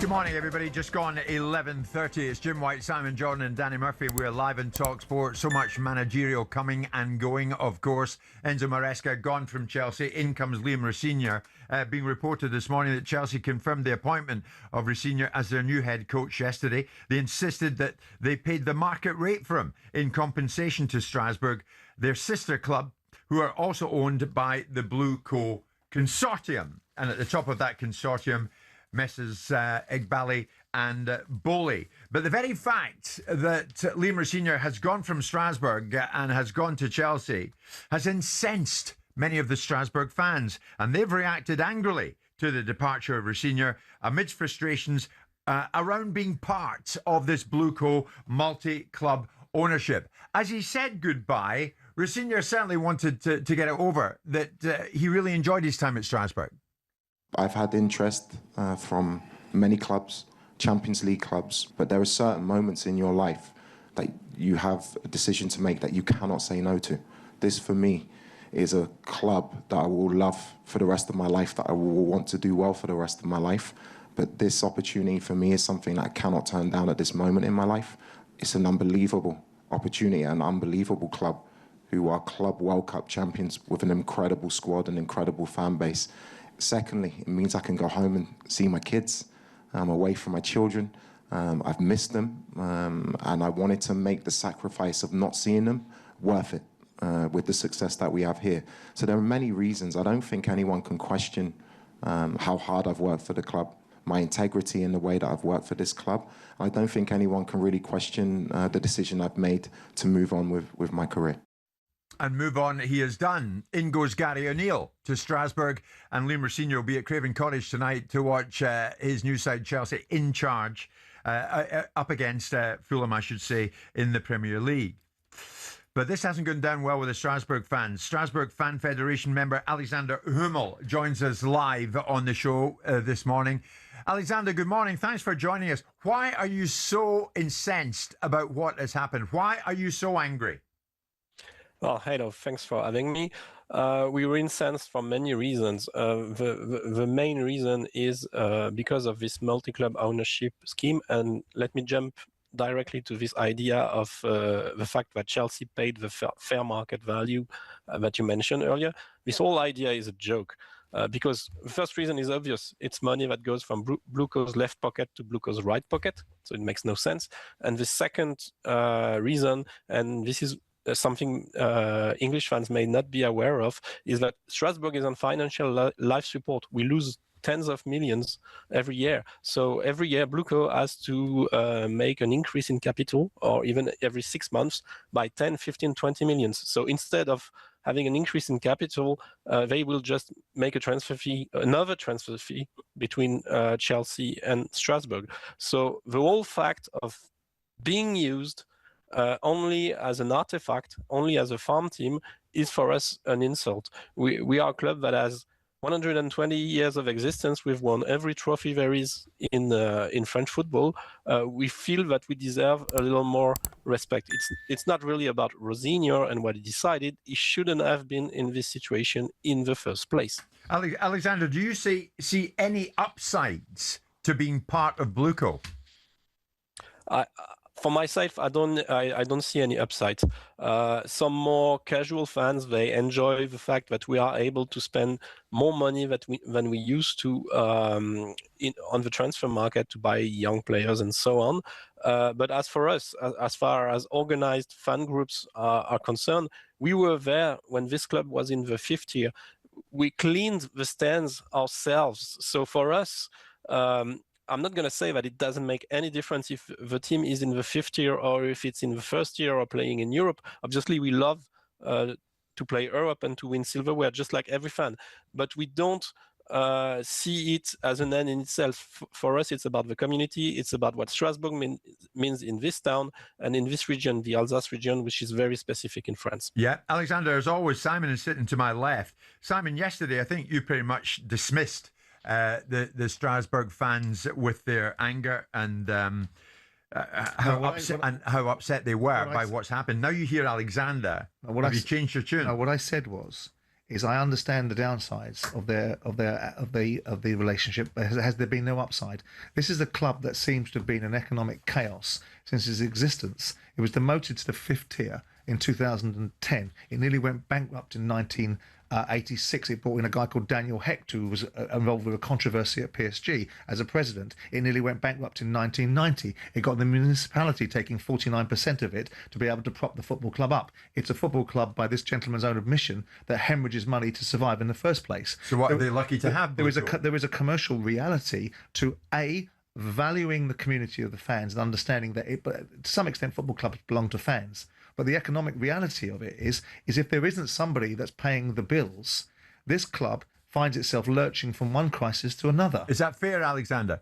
Good morning, everybody. Just gone 11:30. It's Jim White, Simon Jordan and Danny Murphy. We're live in talkSPORT. So much managerial coming and going, of course. Enzo Maresca gone from Chelsea. In comes Liam Rosenior. Being reported this morning that Chelsea confirmed the appointment of Rosenior as their new head coach yesterday. They insisted that they paid the market rate for him in compensation to Strasbourg, their sister club, who are also owned by the Blue Co consortium. And at the top of that consortium, Messrs. Igbali and Bowley. But the very fact that Liam Rosenior has gone from Strasbourg and has gone to Chelsea has incensed many of the Strasbourg fans, and they've reacted angrily to the departure of Rosenior amidst frustrations around being part of this Blue Co multi-club ownership. As he said goodbye, Rosenior certainly wanted to get it over that he really enjoyed his time at Strasbourg. I've had interest from many clubs, Champions League clubs, but there are certain moments in your life that you have a decision to make that you cannot say no to. This, for me, is a club that I will love for the rest of my life, that I will want to do well for the rest of my life. But this opportunity for me is something that I cannot turn down at this moment in my life. It's an unbelievable opportunity, an unbelievable club who are Club World Cup champions with an incredible squad and incredible fan base. Secondly, it means I can go home and see my kids. I'm away from my children. I've missed them, and I wanted to make the sacrifice of not seeing them worth it with the success that we have here. So there are many reasons. I don't think anyone can question how hard I've worked for the club, my integrity in the way that I've worked for this club. I don't think anyone can really question the decision I've made to move on with my career. And move on he has done. In goes Gary O'Neill to Strasbourg, and Liam Rosenior will be at Craven Cottage tonight to watch his new side Chelsea in charge up against Fulham, I should say, in the Premier League. But this hasn't gone down well with the Strasbourg fans. Strasbourg Fan Federation member Alexandre Hummel joins us live on the show this morning. Alexander, good morning. Thanks for joining us. Why are you so incensed about what has happened? Why are you so angry? Well, hello, thanks for having me. We were incensed for many reasons. The main reason is because of this multi-club ownership scheme. And let me jump directly to this idea of the fact that Chelsea paid the fair market value that you mentioned earlier. This whole idea is a joke. Because the first reason is obvious. It's money that goes from Blue Co's left pocket to Blue Co's right pocket. So it makes no sense. And the second reason, and this is something English fans may not be aware of, is that Strasbourg is on financial life support. We lose tens of millions every year. So every year, Blue Co has to make an increase in capital, or even every 6 months, by 10, 15, 20 millions. So instead of having an increase in capital, they will just make a transfer fee, another transfer fee between Chelsea and Strasbourg. So the whole fact of being used only as an artifact, only as a farm team, is for us an insult. We are a club that has 120 years of existence. We've won every trophy there is in French football. We feel that we deserve a little more respect. It's not really about Rosenior and what he decided. He shouldn't have been in this situation in the first place. Alexander, do you see any upsides to being part of Blue Co? For myself, I don't see any upside. Some more casual fans, they enjoy the fact that we are able to spend more money than we used to on the transfer market to buy young players and so on. But as for us, as far as organized fan groups are concerned, we were there when this club was in the fifth year. We cleaned the stands ourselves. So for us, I'm not going to say that it doesn't make any difference if the team is in the fifth year or if it's in the first year or playing in Europe. Obviously, we love to play Europe and to win silverware, just like every fan. But we don't see it as an end in itself. For us, it's about the community. It's about what Strasbourg means in this town and in this region, the Alsace region, which is very specific in France. Yeah, Alexander, as always, Simon is sitting to my left. Simon, yesterday, I think you pretty much dismissed the Strasbourg fans with their anger and how upset they were by what's happened. Now you hear Alexander. Have you changed your tune? No, what I said was, is I understand the downsides of the relationship. Has there been no upside? This is a club that seems to have been in economic chaos since its existence. It was demoted to the 5th tier in 2010. It nearly went bankrupt in 1986. It brought in a guy called Daniel Hecht, who was involved with a controversy at PSG as a president. It nearly went bankrupt in 1990. It got the municipality taking 49% of it to be able to prop the football club up. It's a football club, by this gentleman's own admission, that hemorrhages money to survive in the first place. So what are they lucky to have? There is a commercial reality to valuing the community of the fans and understanding that but to some extent football clubs belong to fans. But the economic reality of it is if there isn't somebody that's paying the bills, this club finds itself lurching from one crisis to another. Is that fair, Alexander?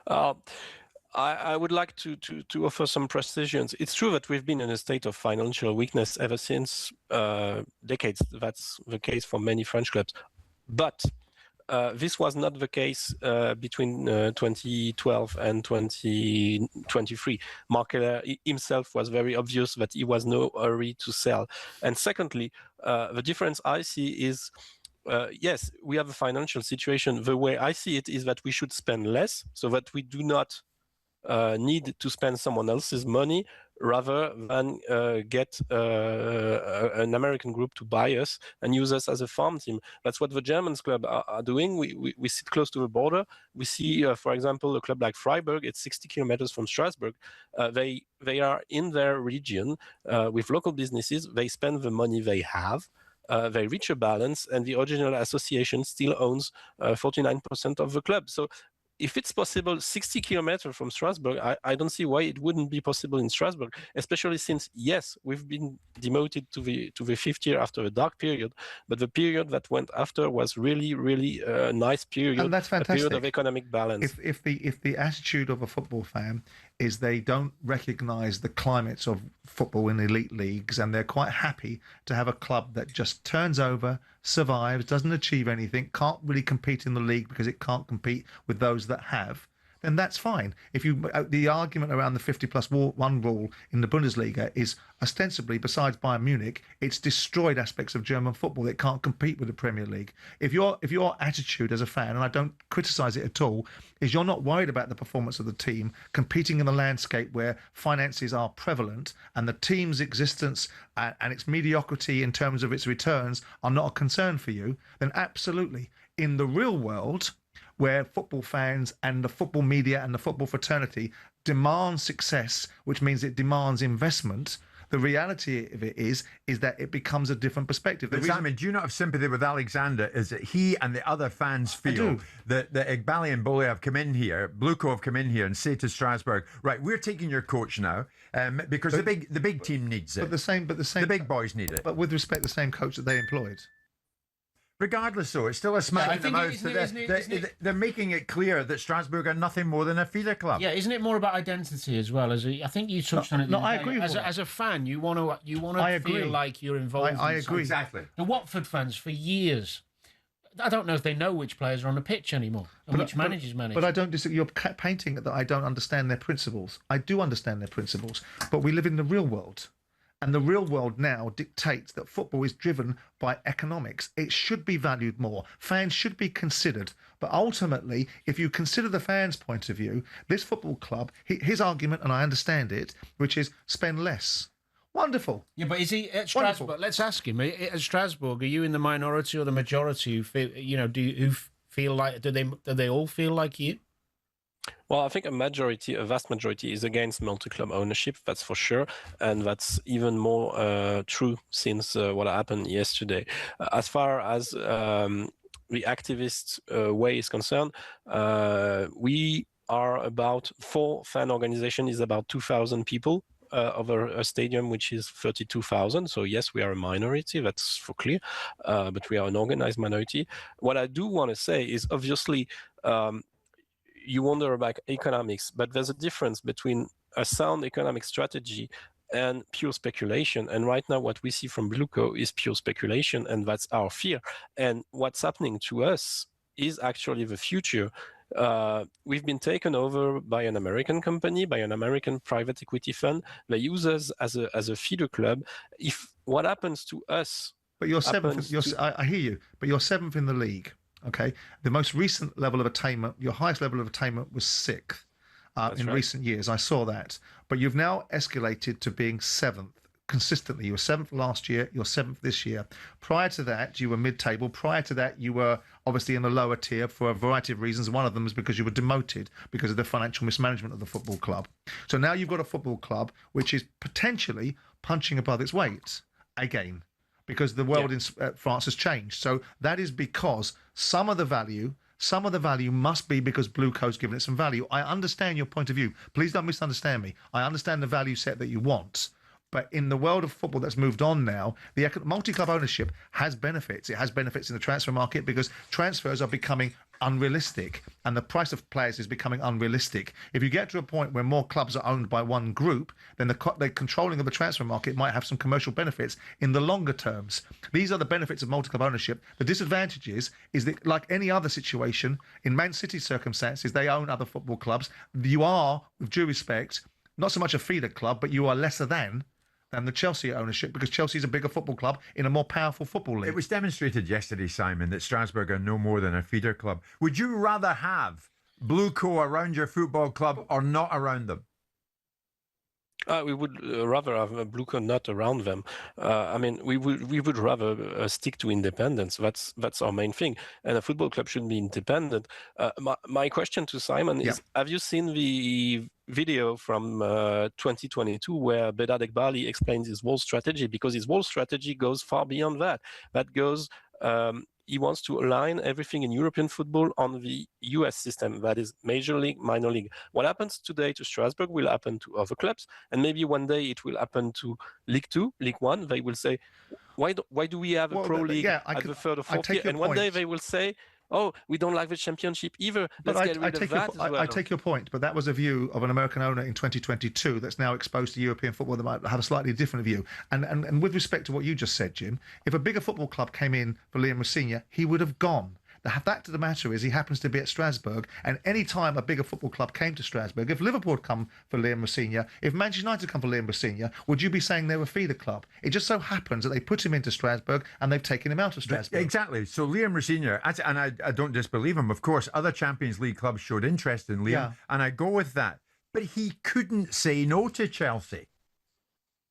I would like to offer some precisions. It's true that we've been in a state of financial weakness ever since decades. That's the case for many French clubs. But this was not the case between 2012 and 2023. Marc Keller himself was very obvious that he was no hurry to sell. And secondly, the difference I see is, yes, we have a financial situation. The way I see it is that we should spend less so that we do not need to spend someone else's money rather than get an American group to buy us and use us as a farm team. That's what the German club are doing. We sit close to the border. We see, for example, a club like Freiburg, it's 60 kilometers from Strasbourg. They are in their region with local businesses. They spend the money they have. They reach a balance, and the original association still owns 49% of the club. So if it's possible 60 kilometers from Strasbourg, I don't see why it wouldn't be possible in Strasbourg, especially since, yes, we've been demoted to the 5th year after a dark period, but the period that went after was really, really a nice period, and that's fantastic. A period of economic balance. If the attitude of a football fan is they don't recognise the climates of football in elite leagues, and they're quite happy to have a club that just turns over, survives, doesn't achieve anything, can't really compete in the league because it can't compete with those that have, then that's fine. If the argument around the 50+1 rule in the Bundesliga is ostensibly, besides Bayern Munich, it's destroyed aspects of German football. It can't compete with the Premier League. If your attitude as a fan, and I don't criticise it at all, is you're not worried about the performance of the team competing in the landscape where finances are prevalent and the team's existence and its mediocrity in terms of its returns are not a concern for you, then absolutely. In the real world, where football fans and the football media and the football fraternity demand success, which means it demands investment, the reality of it is that it becomes a different perspective. But Simon, do you not have sympathy with Alexander? Is that he and the other fans feel that Iqbali and Boulle have come in here, Bluco have come in here and say to Strasbourg, right, we're taking your coach now because the big team needs it. The big boys need it. But with respect, the same coach that they employed. Regardless, though, it's still a smack in the mouth. They're making it clear that Strasbourg are nothing more than a feeder club. Yeah, isn't it more about identity as well? I think you touched on it. No, I agree with that. As a fan, you want to feel like you're involved. I agree exactly. The Watford fans for years, I don't know if they know which players are on the pitch anymore and which managers manage. But I don't disagree. You're painting that I don't understand their principles. I do understand their principles, but we live in the real world. And the real world now dictates that football is driven by economics. It should be valued more. Fans should be considered. But ultimately, if you consider the fans' point of view, this football club, his argument, and I understand it, which is spend less. Wonderful. Yeah, but is he at Strasbourg? Wonderful. Let's ask him. At Strasbourg, are you in the minority or the majority who feel, who feel like, do they all feel like you? Well, I think a vast majority is against multi-club ownership, that's for sure. And that's even more true since what happened yesterday. As far as the activist way is concerned, we are about 4 fan organization is about 2,000 people over a stadium which is 32,000. So yes, we are a minority, that's for clear, but we are an organized minority. What I do want to say is obviously you wonder about economics, but there's a difference between a sound economic strategy and pure speculation. And right now what we see from Bluco is pure speculation, and that's our fear. And what's happening to us is actually the future. We've been taken over by an American company, by an American private equity fund. They use us as a feeder club. If what happens to us But you're happens seventh. I hear you, but you're seventh in the league. Okay, the most recent level of attainment, your highest level of attainment was sixth in recent years. I saw that, but you've now escalated to being seventh consistently. You were seventh last year. You're seventh this year. Prior to that, you were mid-table. Prior to that, you were obviously in the lower tier for a variety of reasons. One of them is because you were demoted because of the financial mismanagement of the football club. So now you've got a football club which is potentially punching above its weight again, because the world in France has changed. So that is because some of the value must be because Blue Coat's given it some value. I understand your point of view. Please don't misunderstand me. I understand the value set that you want. But in the world of football that's moved on now, the multi-club ownership has benefits. It has benefits in the transfer market because transfers are becoming unrealistic and the price of players is becoming unrealistic. If you get to a point where more clubs are owned by one group, then the controlling of the transfer market might have some commercial benefits in the longer terms. These are the benefits of multi-club ownership. The disadvantage is that, like any other situation, in Man City's circumstances, they own other football clubs. You are, with due respect, not so much a feeder club, but you are lesser than the Chelsea ownership, because Chelsea is a bigger football club in a more powerful football league. It was demonstrated yesterday, Simon, that Strasbourg are no more than a feeder club. Would you rather have Blue Co around your football club or not around them? We would rather have Blue Co not around them. I mean, we would rather stick to independence. That's our main thing. And a football club should be independent. My question to Simon is: have you seen the video from 2022 where Bedad Ekbali explains his whole strategy? Because his whole strategy goes far beyond that. That goes. He wants to align everything in European football on the US system, that is major league, minor league. What happens today to Strasbourg will happen to other clubs, and maybe one day it will happen to League 2, League 1. They will say, why do we have a pro league at the third or fourth year? And one day they will say, oh, we don't like the championship either. Let's get rid of that as well. I take your point, but that was a view of an American owner in 2022 that's now exposed to European football that might have a slightly different view. And with respect to what you just said, Jim, if a bigger football club came in for Liam Rosenior, he would have gone. The fact of the matter is he happens to be at Strasbourg, and any time a bigger football club came to Strasbourg, if Liverpool had come for Liam Rosenior, if Manchester United come for Liam Rosenior, would you be saying they were a feeder club? It just so happens that they put him into Strasbourg and they've taken him out of Strasbourg. Exactly. So Liam Rosenior, and I don't disbelieve him, of course, other Champions League clubs showed interest in Liam, and I go with that. But he couldn't say no to Chelsea.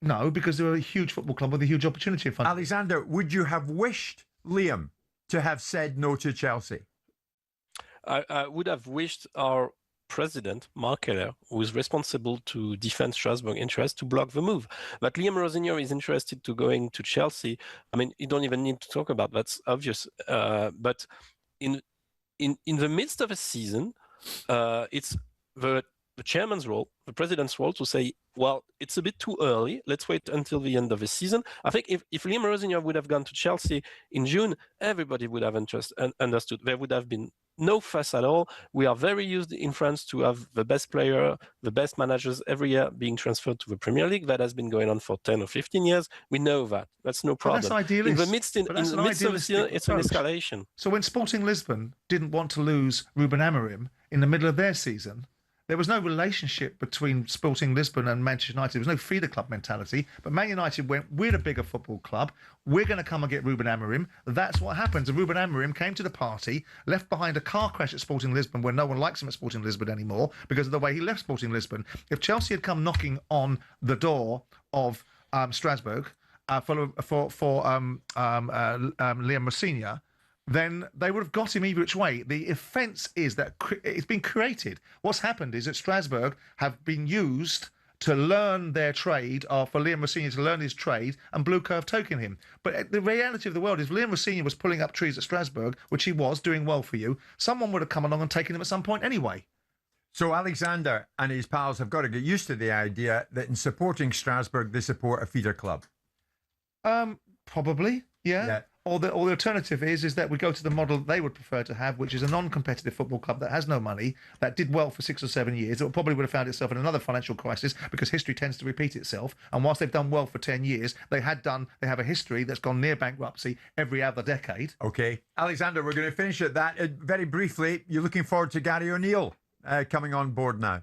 No, because they were a huge football club with a huge opportunity in front of them. Alexander, would you have wished Liam to have said no to Chelsea? I would have wished our president, Mark Keller, who is responsible to defend Strasbourg interests, to block the move. But Liam Rosenior is interested to going to Chelsea. I mean, you don't even need to talk about that's obvious. But in the midst of a season, it's the chairman's role, the president's role, to say, well, it's a bit too early. Let's wait until the end of the season. I think if Liam Rosenior would have gone to Chelsea in June, everybody would have understood. There would have been no fuss at all. We are very used in France to have the best player, the best managers every year being transferred to the Premier League. That has been going on for 10 or 15 years. We know that. That's no problem. But that's idealist. In the midst of the season, it's an escalation. So when Sporting Lisbon didn't want to lose Ruben Amorim in the middle of their season, there was no relationship between Sporting Lisbon and Manchester United. There was no feeder club mentality. But Man United went, we're a bigger football club. We're going to come and get Ruben Amorim. That's what happens. And Ruben Amorim came to the party, left behind a car crash at Sporting Lisbon where no one likes him at Sporting Lisbon anymore because of the way he left Sporting Lisbon. If Chelsea had come knocking on the door of Strasbourg for Liam Rosenior, then they would have got him either which way. The offence is that it's been created. What's happened is that Strasbourg have been used to learn their trade, or for Liam Rosenior to learn his trade, and Blue Co have taken him. But the reality of the world is Liam Rosenior was pulling up trees at Strasbourg, which he was, doing well for you. Someone would have come along and taken him at some point anyway. So Alexander and his pals have got to get used to the idea that in supporting Strasbourg, they support a feeder club. Probably, yeah. Or the alternative is that we go to the model they would prefer to have, which is a non-competitive football club that has no money, that did well for 6 or 7 years. It probably would have found itself in another financial crisis because history tends to repeat itself. And whilst they've done well for 10 years, they have a history that's gone near bankruptcy every other decade. Okay. Alexander, we're going to finish at that. Very briefly, you're looking forward to Gary O'Neill coming on board now?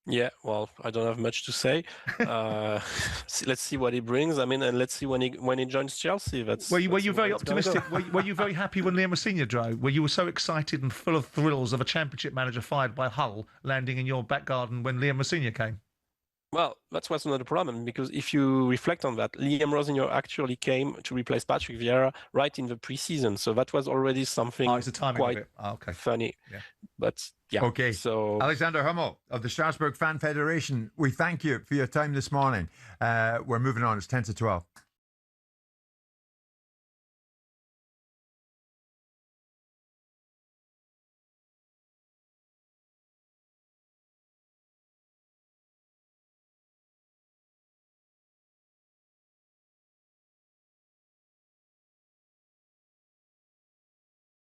Yeah, well, I don't have much to say. Let's see what he brings. I mean, and let's see when he joins Chelsea. Were you very where it's gonna go. optimistic? Were you very happy when Liam Rosenior drove? Were you so excited and full of thrills of a Championship manager fired by Hull landing in your back garden when Liam Rosenior came? Well, that was not a problem, because if you reflect on that, Liam Rosenior actually came to replace Patrick Vieira right in the preseason, so that was already something Oh, it's the timing quite of it. Oh, okay. funny. Yeah. But yeah, Okay. so Alexandre Hummel of the Strasbourg Fan Federation, we thank you for your time this morning. We're moving on. It's 10 to 12.